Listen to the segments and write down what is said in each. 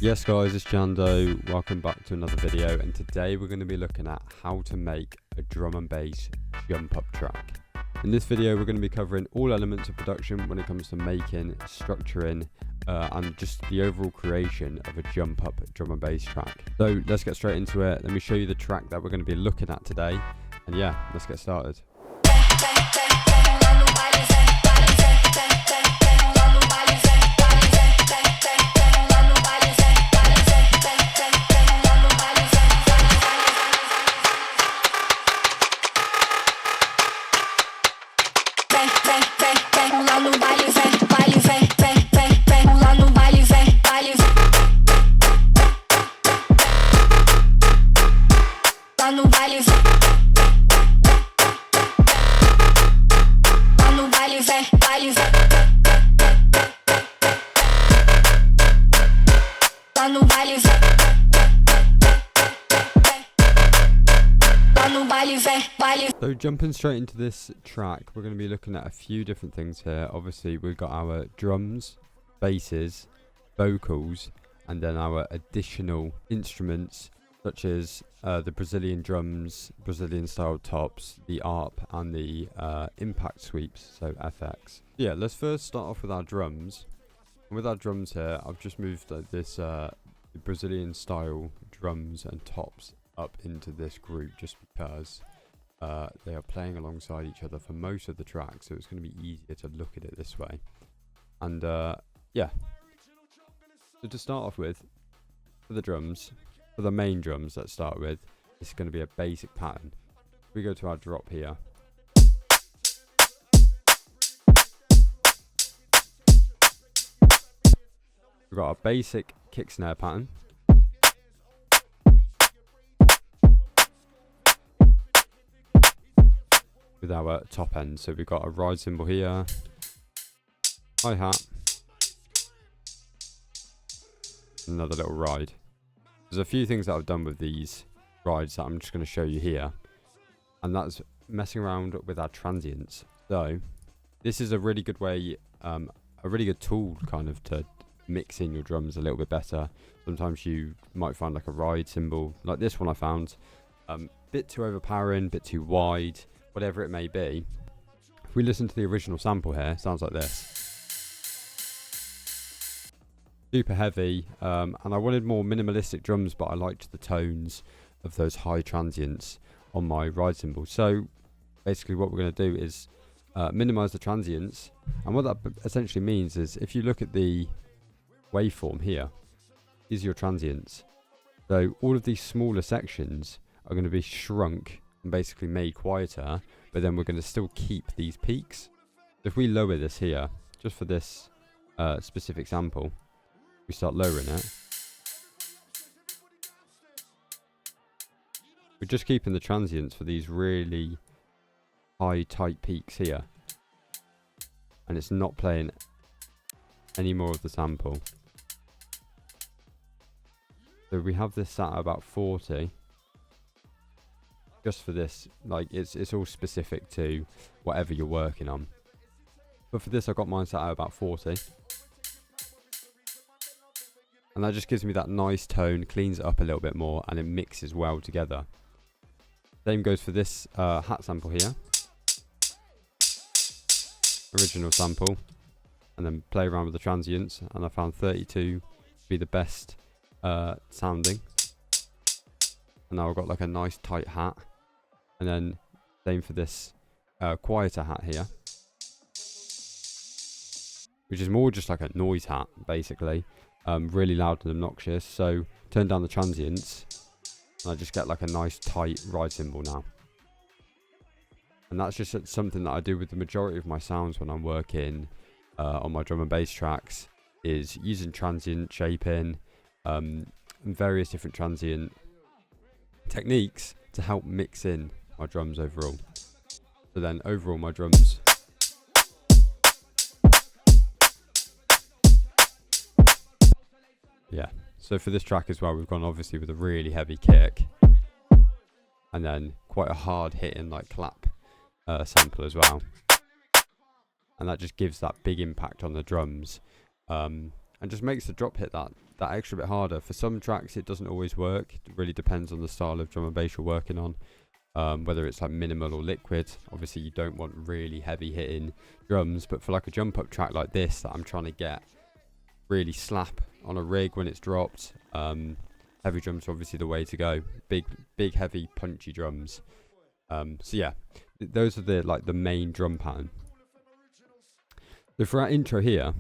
Yes guys, it's Jando, welcome back to another video, and today we're going to be looking at how to make a drum and bass jump up track. In this video we're going to be covering all elements of production when it comes to making, structuring and just the overall creation of a jump up drum and bass track. So let's get straight into it. Let me show you the track that we're going to be looking at today, and yeah, let's get started. So jumping straight into this track, we're going to be looking at a few different things here. Obviously we've got our drums, basses, vocals, and then our additional instruments such as the Brazilian drums, Brazilian style tops, the ARP and the impact sweeps, so FX. Yeah, let's first start off with our drums. And with our drums here, I've just moved this Brazilian style drums and tops up into this group just because they are playing alongside each other for most of the track, so it's going to be easier to look at it this way. And yeah, so to start off with, for the drums, for the main drums, let's start with, it's going to be a basic pattern. We go to our drop here. We've got our basic kick snare pattern. With our top end, so we've got a ride cymbal here, hi-hat, another little ride. There's a few things that I've done with these rides that I'm just going to show you here, and that's messing around with our transients. So this is a really good way, a really good tool kind of to mix in your drums a little bit better. Sometimes you might find like a ride cymbal, like this one I found, bit too overpowering, bit too wide, whatever it may be. If we listen to the original sample here, it sounds like this. Super heavy, and I wanted more minimalistic drums, but I liked the tones of those high transients on my ride cymbal. So basically what we're going to do is minimize the transients, and what that essentially means is if you look at the waveform here, these are your transients. So all of these smaller sections are going to be shrunk and basically made quieter, but then we're going to still keep these peaks. If we lower this here, just for this specific sample, we start lowering it, we're just keeping the transients for these really high tight peaks here, and it's not playing any more of the sample. So we have this sat at about 40. Just for this, like it's all specific to whatever you're working on. But for this, I got mine set at about 40, and that just gives me that nice tone, cleans it up a little bit more, and it mixes well together. Same goes for this hat sample here, original sample, and then play around with the transients, and I found 32 to be the best sounding. And now I've got like a nice tight hat. And then same for this quieter hat here, which is more just like a noise hat basically, really loud and obnoxious. So turn down the transients and I just get like a nice tight ride cymbal now. And that's just something that I do with the majority of my sounds when I'm working on my drum and bass tracks, is using transient shaping and various different transient techniques to help mix in my drums overall. So then overall my drums yeah, so for this track as well, we've gone obviously with a really heavy kick and then quite a hard hitting like clap sample as well, and that just gives that big impact on the drums, and just makes the drop hit that that extra bit harder. For some tracks it doesn't always work. It really depends on the style of drum and bass you're working on, whether it's like minimal or liquid. Obviously you don't want really heavy hitting drums, but for like a jump up track like this that I'm trying to get really slap on a rig when it's dropped, heavy drums are obviously the way to go. Big heavy punchy drums. So yeah, those are the main drum pattern. So for our intro here,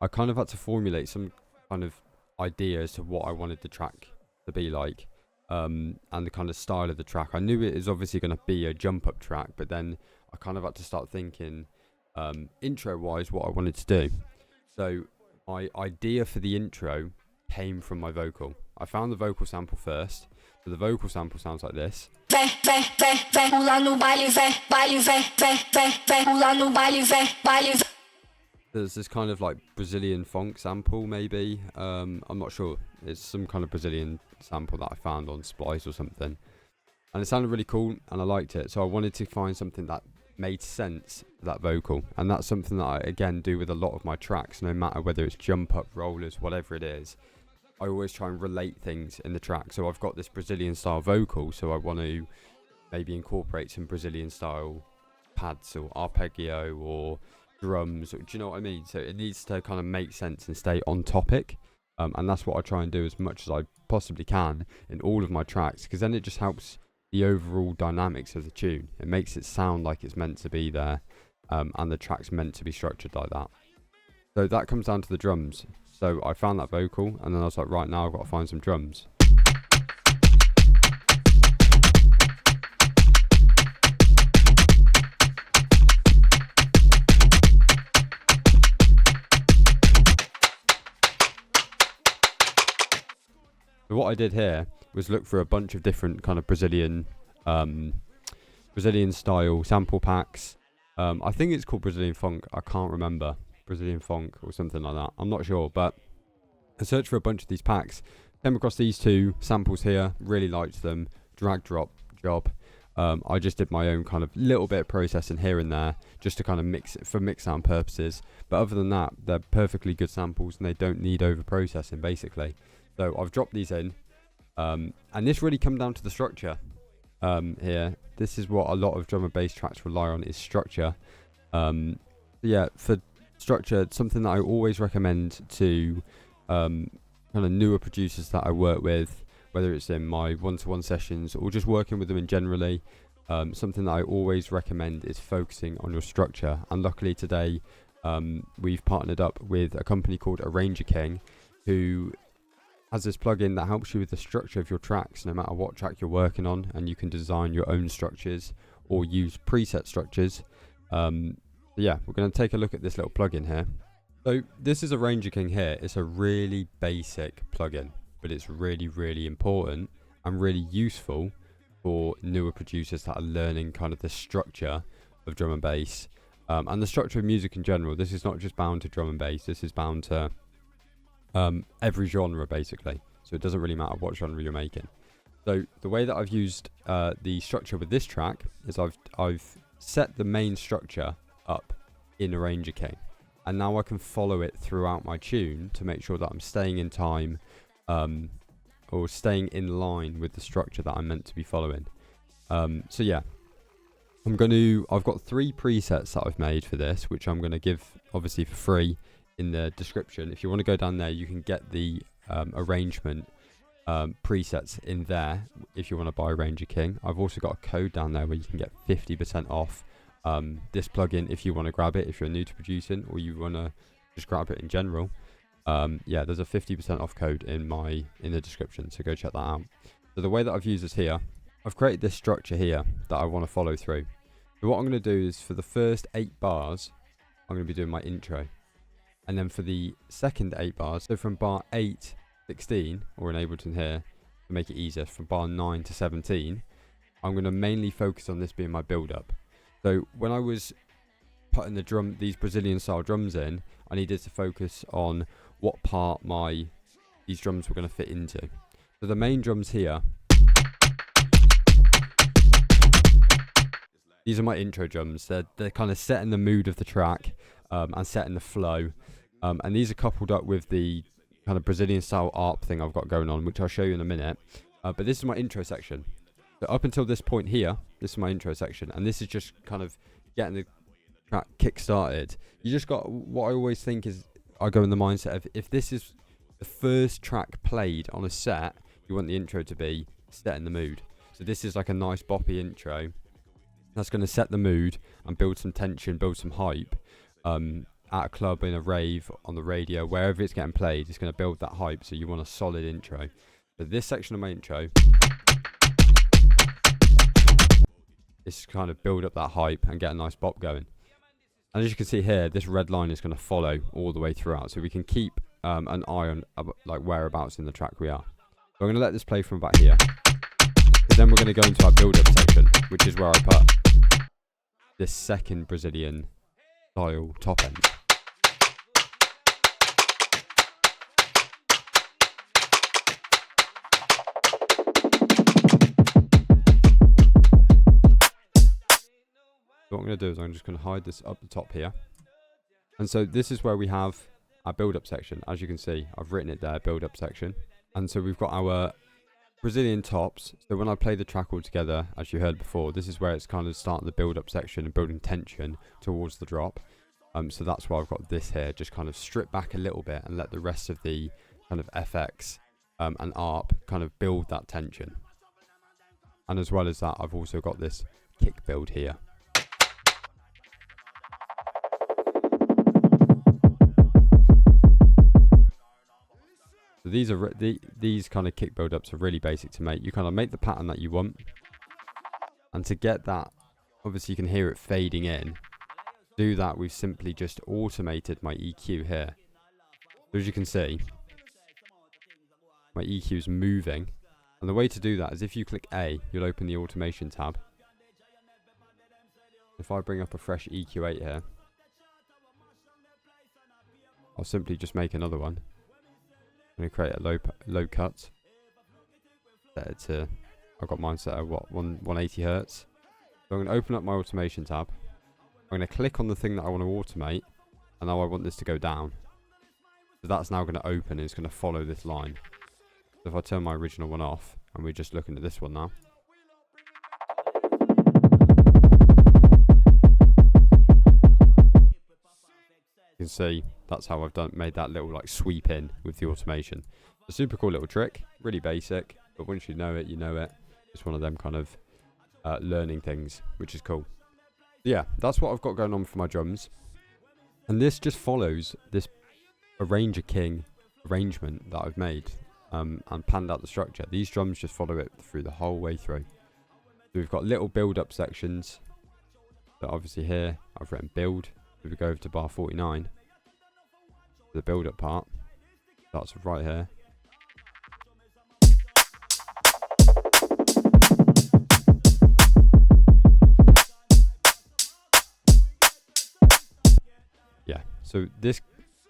I kind of had to formulate some kind of idea as to what I wanted the track to be like, and the kind of style of the track. I knew it is obviously going to be a jump up track, but then I kind of had to start thinking intro wise what I wanted to do. So my idea for the intro came from my vocal. I found the vocal sample first. So the vocal sample sounds like this. There's this kind of like Brazilian funk sample, maybe. I'm not sure. It's some kind of Brazilian sample that I found on Splice or something. And it sounded really cool and I liked it. So I wanted to find something that made sense to that vocal. And that's something that I, again, do with a lot of my tracks, no matter whether it's jump up, rollers, whatever it is. I always try and relate things in the track. So I've got this Brazilian style vocal, so I want to maybe incorporate some Brazilian style pads or arpeggio or drums, or, do you know what I mean? So it needs to kind of make sense and stay on topic, and that's what I try and do as much as I possibly can in all of my tracks, because then it just helps the overall dynamics of the tune. It makes it sound like it's meant to be there, and the track's meant to be structured like that. So that comes down to the drums. So I found that vocal, and then I was like, right, now I've got to find some drums. So what I did here was look for a bunch of different kind of Brazilian style sample packs. I think it's called Brazilian funk. I can't remember. Brazilian funk or something like that. I'm not sure, but I searched for a bunch of these packs, came across these two samples here, really liked them. Drag drop job. I just did my own kind of little bit of processing here and there just to kind of mix it for mix sound purposes, but other than that they're perfectly good samples and they don't need over processing basically. So I've dropped these in, and this really comes down to the structure here. This is what a lot of drum and bass tracks rely on, is structure. Yeah, for structure, something that I always recommend to kind of newer producers that I work with, whether it's in my one-to-one sessions or just working with them in generally, something that I always recommend is focusing on your structure. And luckily today we've partnered up with a company called ArrangerKing, who has this plugin that helps you with the structure of your tracks no matter what track you're working on, and you can design your own structures or use preset structures. Yeah, we're going to take a look at this little plugin here. So this is ArrangerKing here. It's a really basic plugin, but it's really, really important and really useful for newer producers that are learning kind of the structure of drum and bass, and the structure of music in general. This is not just bound to drum and bass. This is bound to every genre basically. So it doesn't really matter what genre you're making. So the way that I've used the structure with this track is I've set the main structure up in ArrangerKing, and now I can follow it throughout my tune to make sure that I'm staying in time, or staying in line with the structure that I'm meant to be following. So yeah, I've got 3 presets that I've made for this, which I'm going to give obviously for free in the description. If you want to go down there, you can get the arrangement presets in there if you want to buy ArrangerKing. I've also got a code down there where you can get 50% off this plugin if you want to grab it, if you're new to producing or you want to just grab it in general. Yeah, there's a 50% off code in the description, so go check that out. So the way that I've used this here, I've created this structure here that I want to follow through. So what I'm going to do is for the first 8 bars I'm going to be doing my intro, and then for the second 8 bars, so from bar 8 16, or in Ableton here to make it easier, from bar 9 to 17, I'm going to mainly focus on this being my build up. So when I was putting these Brazilian style drums in, I needed to focus on what part these drums were going to fit into. So the main drums here, these are my intro drums. They're kind of setting the mood of the track, and setting the flow. And these are coupled up with the kind of Brazilian style ARP thing I've got going on, which I'll show you in a minute. But this is my intro section. So up until this point here, this is my intro section, and this is just kind of getting the track kick started. You just got, what I always think is, I go in the mindset of, if this is the first track played on a set, you want the intro to be setting the mood. So this is like a nice boppy intro that's going to set the mood and build some tension, build some hype. At a club, in a rave, on the radio, wherever it's getting played, it's going to build that hype. So you want a solid intro. So this section of my intro is kind of build up that hype and get a nice bop going. And as you can see here, this red line is going to follow all the way throughout, so we can keep an eye on like whereabouts in the track we are. So I'm going to let this play from about here, because then we're going to go into our build-up section, which is where I put this second Brazilian style top end. So what I'm going to do is I'm just going to hide this up the top here. And so this is where we have our build-up section. As you can see, I've written it there, build-up section. And so we've got our Brazilian tops. So when I play the track all together, as you heard before, this is where it's kind of starting the build-up section and building tension towards the drop. So that's why I've got this here, just kind of strip back a little bit and let the rest of the kind of FX and ARP kind of build that tension. And as well as that, I've also got this kick build here. So these are these kind of kick build ups are really basic to make. You kind of make the pattern that you want, and to get that, obviously you can hear it fading in. To do that, we've simply just automated my EQ here. So as you can see, my EQ is moving, and the way to do that is if you click A, you'll open the automation tab. If I bring up a fresh EQ8 here, I'll simply just make another one. I'm going to create a low cut. Set it to, I've got mine set at 180 Hertz. So I'm going to open up my automation tab. I'm going to click on the thing that I want to automate, and now I want this to go down. So that's now going to open and it's going to follow this line. So if I turn my original one off, and we're just looking at this one now. You can see that's how I've made that little like sweep in with the automation. A super cool little trick, really basic, but once you know it, you know it. It's one of them kind of learning things, which is cool. Yeah, that's what I've got going on for my drums. And this just follows this ArrangerKing arrangement that I've made and planned out the structure. These drums just follow it through the whole way through. So we've got little build-up sections. So obviously here I've written build. If we go over to bar 49, the build-up part starts right here. Yeah, so this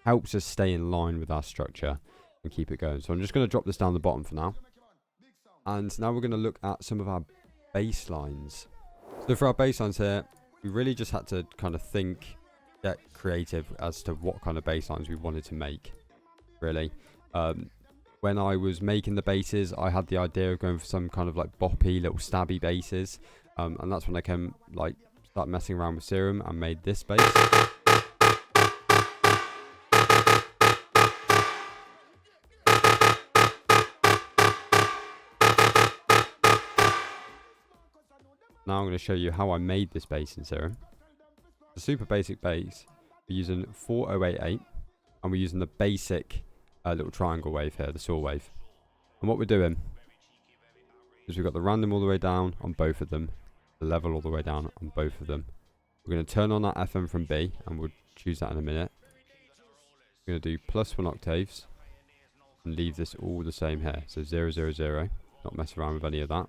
helps us stay in line with our structure and keep it going. So I'm just going to drop this down the bottom for now. And now we're going to look at some of our bass lines. So for our bass lines here, we really just had to kind of get creative as to what kind of bass lines we wanted to make, really. When I was making the basses, I had the idea of going for some kind of like boppy, little stabby basses, and that's when I came, like, start messing around with Serum and made this bass. Now I'm going to show you how I made this bass in Serum. The super basic bass, we're using 4088, and we're using the basic little triangle wave here, the saw wave. And what we're doing is we've got the random all the way down on both of them, the level all the way down on both of them. We're going to turn on that FM from B, and we'll choose that in a minute. We're going to do +1 octaves, and leave this all the same here. So 0, 0, 0, not mess around with any of that.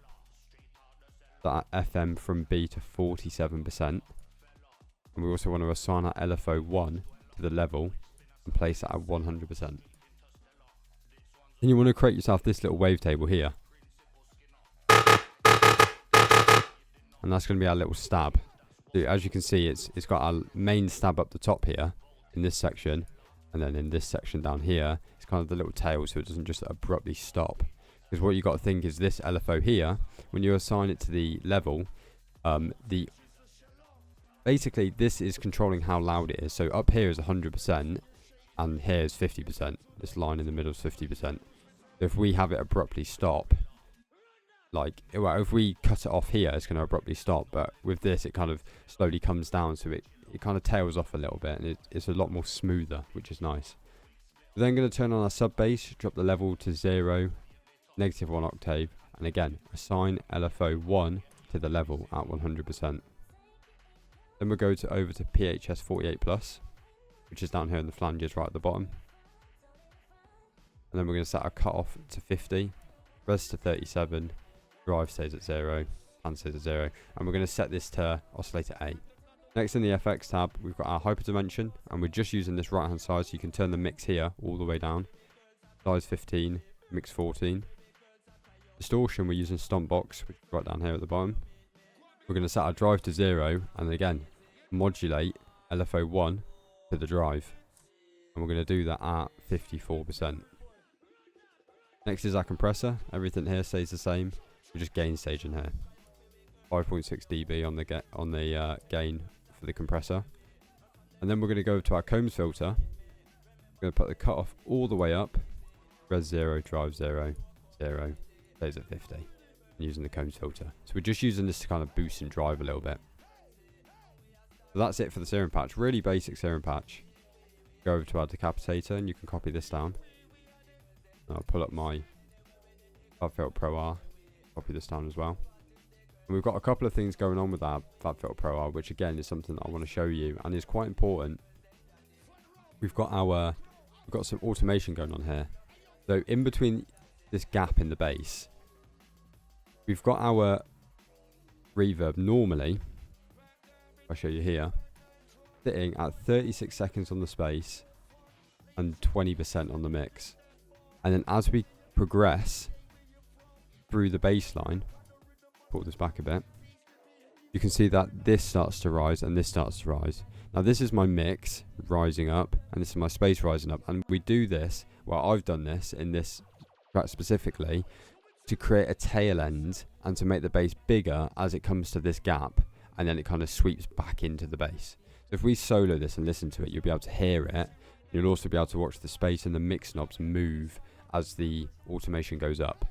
That FM from B to 47%. And we also want to assign our LFO1 to the level and place it at 100%. Then you want to create yourself this little wavetable here. And that's going to be our little stab. So as you can see, it's got our main stab up the top here in this section. And then in this section down here, it's kind of the little tail, so it doesn't just abruptly stop. Because what you got to think is this LFO here, when you assign it to the level, basically this is controlling how loud it is. So up here is 100% and here is 50%. This line in the middle is 50%. If we have it abruptly stop, like, well, if we cut it off here, it's going to abruptly stop. But with this, it kind of slowly comes down, so it kind of tails off a little bit, and it's a lot more smoother, which is nice. We're then going to turn on our sub bass, drop the level to 0, -1 octave, and again, assign LFO 1 to the level at 100%. Then we'll go over to PHS 48+, which is down here in the flanges right at the bottom. And then we're going to set our cutoff to 50, res to 37, drive stays at 0, pan stays at 0, and we're going to set this to oscillator A. Next in the FX tab, we've got our hyperdimension, and we're just using this right hand side, so you can turn the mix here all the way down. Size 15, mix 14. Distortion, we're using stomp box, which is right down here at the bottom. We're going to set our drive to 0, and again, modulate LFO 1 to the drive. And we're going to do that at 54%. Next is our compressor. Everything here stays the same. We're just gain stage in here. 5.6 dB on the gain for the compressor. And then we're going to go to our combs filter. We're going to put the cutoff all the way up. Res 0, drive 0, 0, stays at 50. And using the combs filter. So we're just using this to kind of boost and drive a little bit. So that's it for the serum patch. Really basic serum patch. Go over to our decapitator and you can copy this down. And I'll pull up my FabFilter Pro R. Copy this down as well. And we've got a couple of things going on with our FabFilter Pro R, which again is something that I want to show you and is quite important. We've got some automation going on here. So in between this gap in the bass, we've got our reverb normally, I'll show you here, sitting at 36 seconds on the space and 20% on the mix. And then as we progress through the bass line, pull this back a bit, you can see that this starts to rise and this starts to rise. Now this is my mix rising up and this is my space rising up, and we do this, well, I've done this in this track specifically to create a tail end and to make the bass bigger as it comes to this gap, and then it kind of sweeps back into the bass. So if we solo this and listen to it, you'll be able to hear it. You'll also be able to watch the space and the mix knobs move as the automation goes up.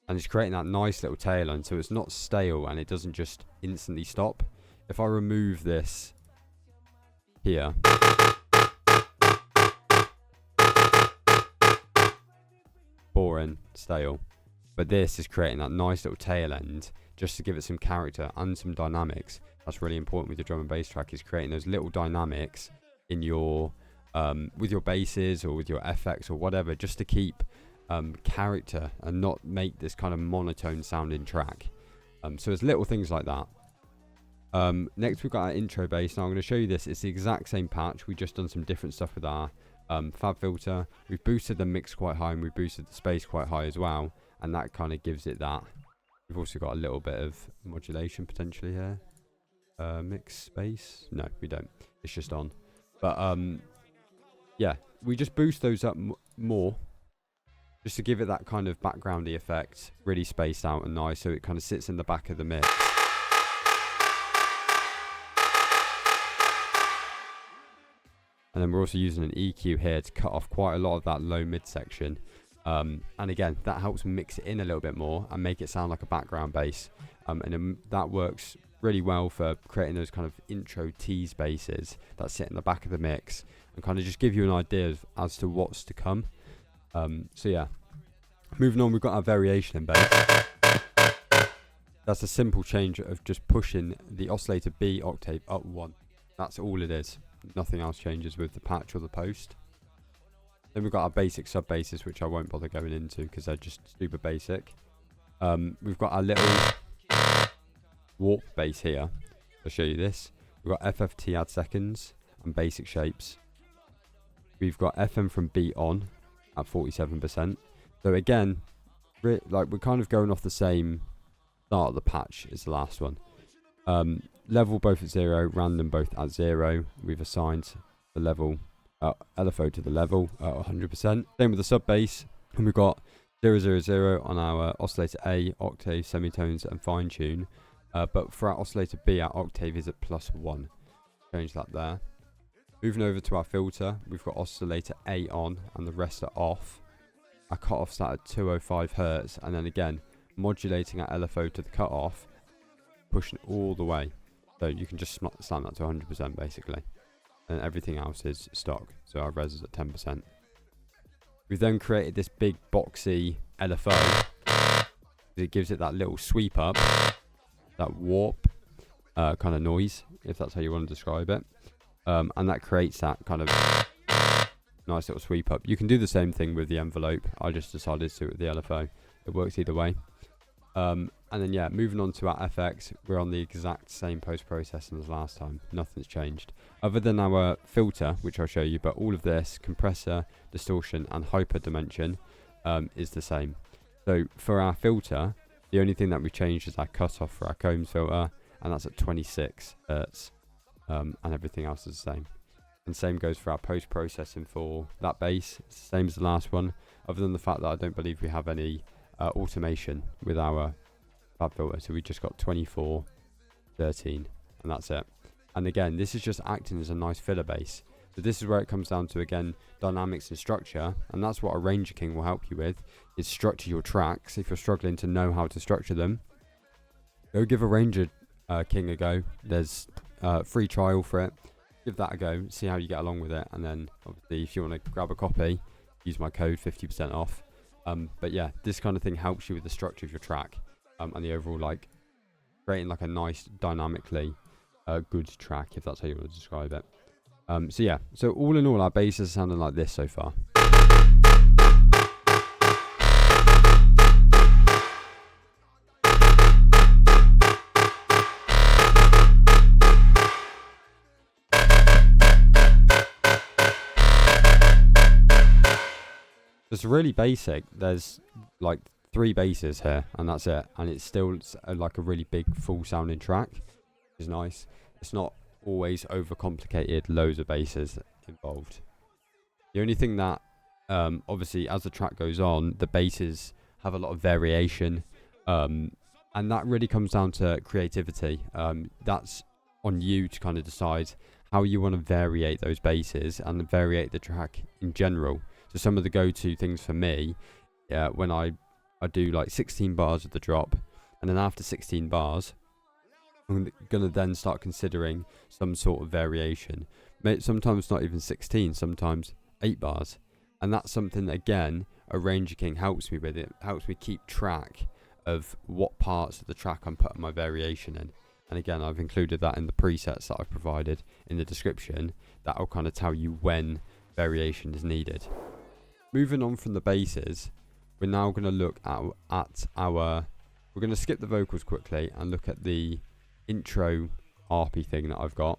And it's creating that nice little tail end, so it's not stale and it doesn't just instantly stop. If I remove this here, boring, stale. But this is creating that nice little tail end just to give it some character and some dynamics. That's really important with your drum and bass track, is creating those little dynamics in your with your basses or with your FX or whatever, just to keep character and not make this kind of monotone sounding track. So there's little things like that. Next we've got our intro bass. Now I'm going to show you this. It's the exact same patch. We've just done some different stuff with our fab filter. We've boosted the mix quite high and we've boosted the space quite high as well, and that kind of gives it that. We've also got a little bit of modulation potentially here. Mix space, no we don't, it's just on. But yeah, we just boost those up more just to give it that kind of backgroundy effect, really spaced out and nice, so it kind of sits in the back of the mix. And then we're also using an EQ here to cut off quite a lot of that low mid section. And again, that helps mix it in a little bit more and make it sound like a background bass. And that works really well for creating those kind of intro tease basses that sit in the back of the mix and kind of just give you an idea as to what's to come. So yeah, moving on, we've got our variation in bass. That's a simple change of just pushing the oscillator B octave up one. That's all it is. Nothing else changes with the patch or the post. Then we've got our basic sub basses, which I won't bother going into because they're just super basic. We've got our little warp bass here. I'll show you this. We've got FFT add seconds and basic shapes. We've got FM from beat on at 47%. So again, like we're kind of going off the same start of the patch as the last one. level both at 0, random both at 0. We've assigned the level LFO to the level at 100%. Same with the sub bass, and we've got 000 on our oscillator A, octave, semitones, and fine tune. But for our oscillator B, our octave is at +1. Change that there. Moving over to our filter, we've got oscillator A on and the rest are off. Our cutoff's at 205 Hz, and then again, modulating our LFO to the cutoff, pushing it all the way. So you can just slam that to 100% basically. And everything else is stock. So our res is at 10%. We've then created this big boxy LFO. It gives it that little sweep up, that warp kind of noise, if that's how you want to describe it. And that creates that kind of nice little sweep up. You can do the same thing with the envelope. I just decided to do it with the LFO. It works either way. And then yeah, moving on to our FX, we're on the exact same post-processing as last time. Nothing's changed. Other than our filter, which I'll show you, but all of this, compressor, distortion, and hyper dimension is the same. So for our filter, the only thing that we've changed is our cutoff for our Combs filter, and that's at 26 Hz. And everything else is the same. And same goes for our post-processing for that bass. It's the same as the last one, other than the fact that I don't believe we have any automation with our fab filter. So we just got 24, 13, and that's it. And again, this is just acting as a nice filler bass. So this is where it comes down to, again, dynamics and structure. And that's what ArrangerKing will help you with, is structure your tracks. If you're struggling to know how to structure them, go give ArrangerKing a go. There's free trial for it. Give that a go, see how you get along with it, and then obviously if you want to grab a copy, use my code 50% off. But yeah, this kind of thing helps you with the structure of your track, and the overall, like, creating like a nice dynamically good track, if that's how you want to describe it. So yeah, so all in all, our bass is sounding like this so far. It's really basic. There's like 3 basses here, and that's it. And it's still like a really big, full sounding track, which is nice. It's not always overcomplicated, loads of basses involved. The only thing that, obviously, as the track goes on, the basses have a lot of variation, and that really comes down to creativity. That's on you to kind of decide how you want to variate those basses and variate the track in general. So some of the go-to things for me, when I do like 16 bars of the drop, and then after 16 bars, I'm going to then start considering some sort of variation. Sometimes not even 16, sometimes 8 bars. And that's something that, again, ArrangerKing helps me with. It helps me keep track of what parts of the track I'm putting my variation in. And again, I've included that in the presets that I've provided in the description. That will kind of tell you when variation is needed. Moving on from the basses, we're now going to look at our... We're going to skip the vocals quickly and look at the intro RP thing that I've got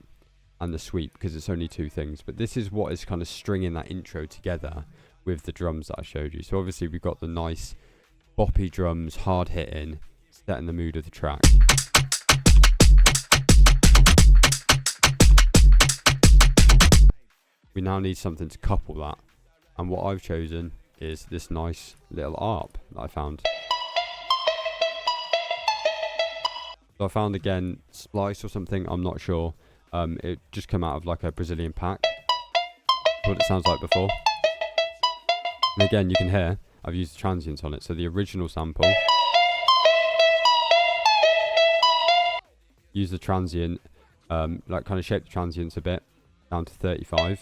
and the sweep, because it's only 2 things. But this is what is kind of stringing that intro together with the drums that I showed you. So obviously we've got the nice boppy drums, hard hitting, setting the mood of the track. We now need something to couple that. And what I've chosen is this nice little ARP that I found. So I found, again, Splice or something, I'm not sure. It just came out of like a Brazilian pack. What it sounds like before. And again, you can hear I've used the transients on it. So the original sample, use the transient, like kind of shape the transients a bit down to 35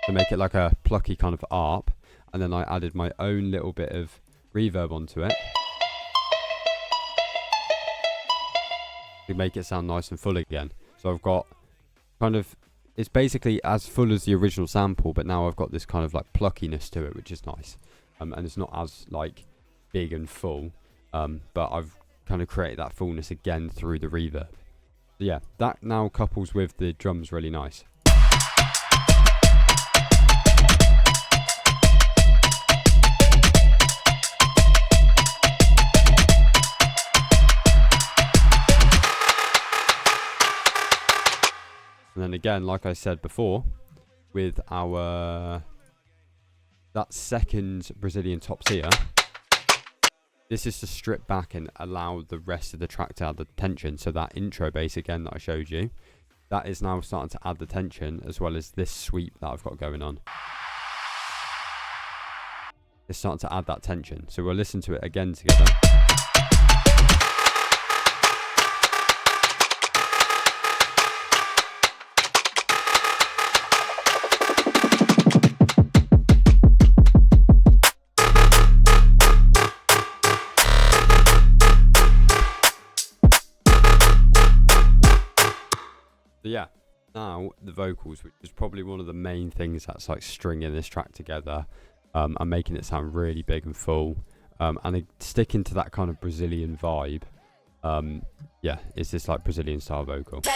to make it like a plucky kind of ARP. And then I added my own little bit of reverb onto it to make it sound nice and full again. So I've got kind of, it's basically as full as the original sample, but now I've got this kind of like pluckiness to it, which is nice. And it's not as like big and full, but I've kind of created that fullness again through the reverb. So yeah, that now couples with the drums really nice. And then again, like I said before, with our that second Brazilian tops here, this is to strip back and allow the rest of the track to add the tension. So that intro bass again that I showed you, that is now starting to add the tension, as well as this sweep that I've got going on. It's starting to add that tension. So we'll listen to it again together. So yeah, now the vocals, which is probably one of the main things that's like stringing this track together, and making it sound really big and full, and sticking to that kind of Brazilian vibe. Yeah, it's this like Brazilian style vocal. So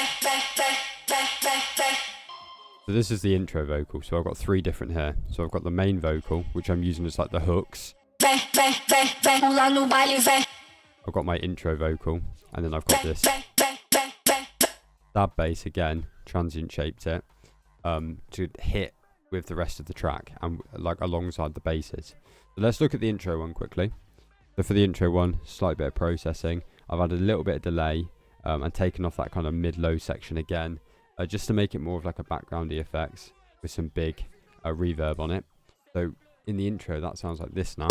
this is the intro vocal. So I've got 3 different here. So I've got the main vocal, which I'm using as like the hooks. I've got my intro vocal, and then I've got this stab bass again, transient shaped it, to hit with the rest of the track and like alongside the basses. So let's look at the intro one quickly. So for the intro one, slight bit of processing. I've added a little bit of delay, and taken off that kind of mid-low section again, just to make it more of like a backgroundy effects with some big reverb on it. So in the intro, that sounds like this now.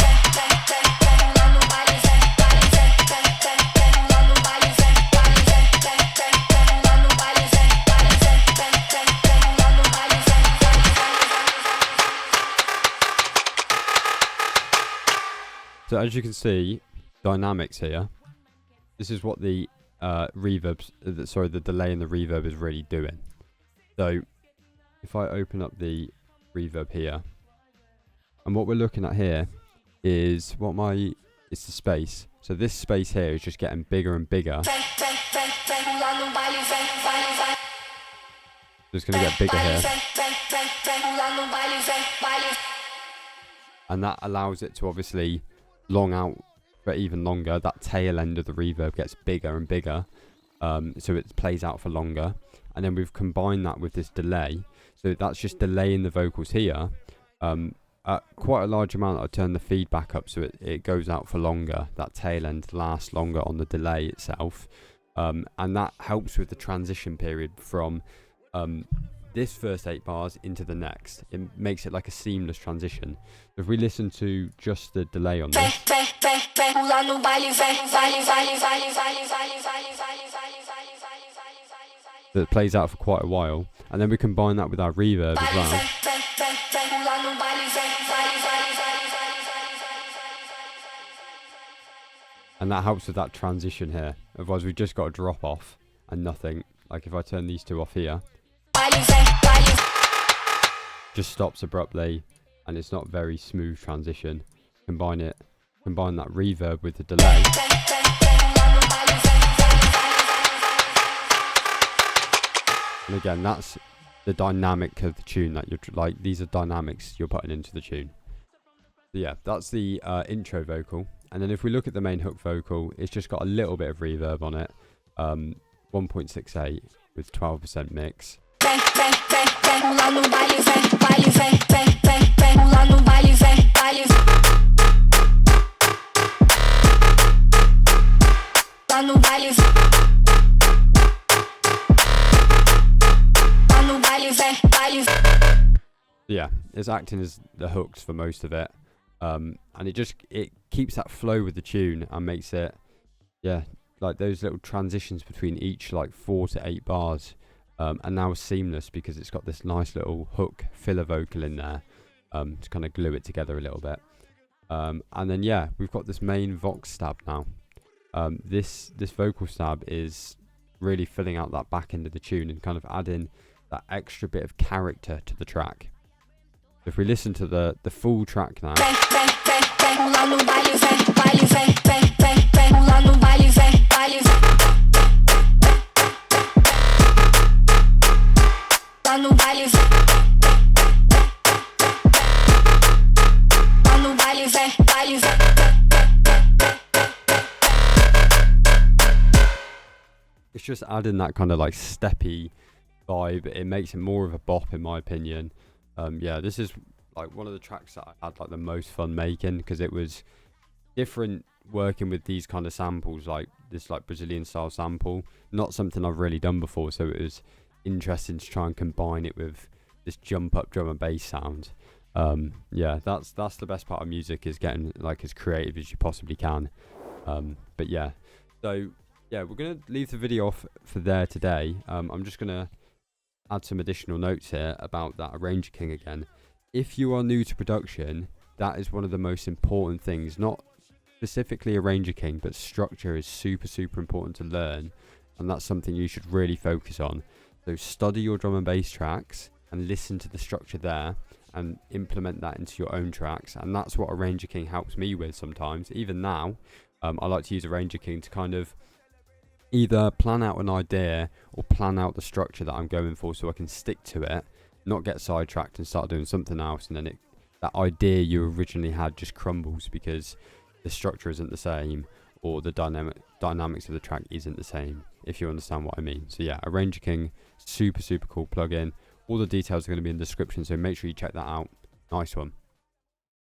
So as you can see, dynamics here. This is what the the delay and the reverb is really doing. So if I open up the reverb here, and what we're looking at here is it's the space. So this space here is just getting bigger and bigger. So it's going to get bigger here. And that allows it to obviously long out for even longer. That tail end of the reverb gets bigger and bigger, so it plays out for longer. And then we've combined that with this delay, so that's just delaying the vocals here at quite a large amount. I turn the feedback up so it goes out for longer. That tail end lasts longer on the delay itself, and that helps with the transition period from this first 8 bars into the next. It makes it like a seamless transition. If we listen to just the delay on this, that plays out for quite a while, and then we combine that with our reverb as well. And that helps with that transition here. Otherwise we've just got a drop off and nothing. Like if I turn these 2 off here, just stops abruptly, and it's not very smooth transition. Combine that reverb with the delay, and again that's the dynamic of the tune that you're like. These are dynamics you're putting into the tune. So yeah, that's the intro vocal. And then if we look at the main hook vocal, it's just got a little bit of reverb on it, 1.68 with 12% mix. Yeah, it's acting as the hooks for most of it, and it keeps that flow with the tune and makes it, yeah, like those little transitions between each like 4 to 8 bars, and now seamless because it's got this nice little hook filler vocal in there, to kind of glue it together a little bit. And then yeah, we've got this main vox stab now. This vocal stab is really filling out that back end of the tune and kind of adding that extra bit of character to the track. If we listen to the full track now, it's just adding that kind of like steppy vibe. It makes it more of a bop in my opinion. Yeah, this is like one of the tracks that I had like the most fun making, because it was different working with these kind of samples, like this like Brazilian style sample, not something I've really done before, so it was interesting to try and combine it with this jump up drum and bass sound. Yeah, that's the best part of music, is getting like as creative as you possibly can. But yeah, so yeah, we're gonna leave the video off for there today. I'm just gonna add some additional notes here about that ArrangerKing again. If you are new to production, that is one of the most important things, not specifically ArrangerKing, but structure is super important to learn, and that's something you should really focus on. So study your drum and bass tracks and listen to the structure there and implement that into your own tracks, and that's what ArrangerKing helps me with sometimes. Even now, I like to use ArrangerKing to kind of either plan out an idea or plan out the structure that I'm going for, so I can stick to it, not get sidetracked and start doing something else, and then that idea you originally had just crumbles because the structure isn't the same, or the dynamics of the track isn't the same, if you understand what I mean. So yeah, ArrangerKing, super cool plugin. All the details are going to be in the description, so make sure you check that out. Nice one.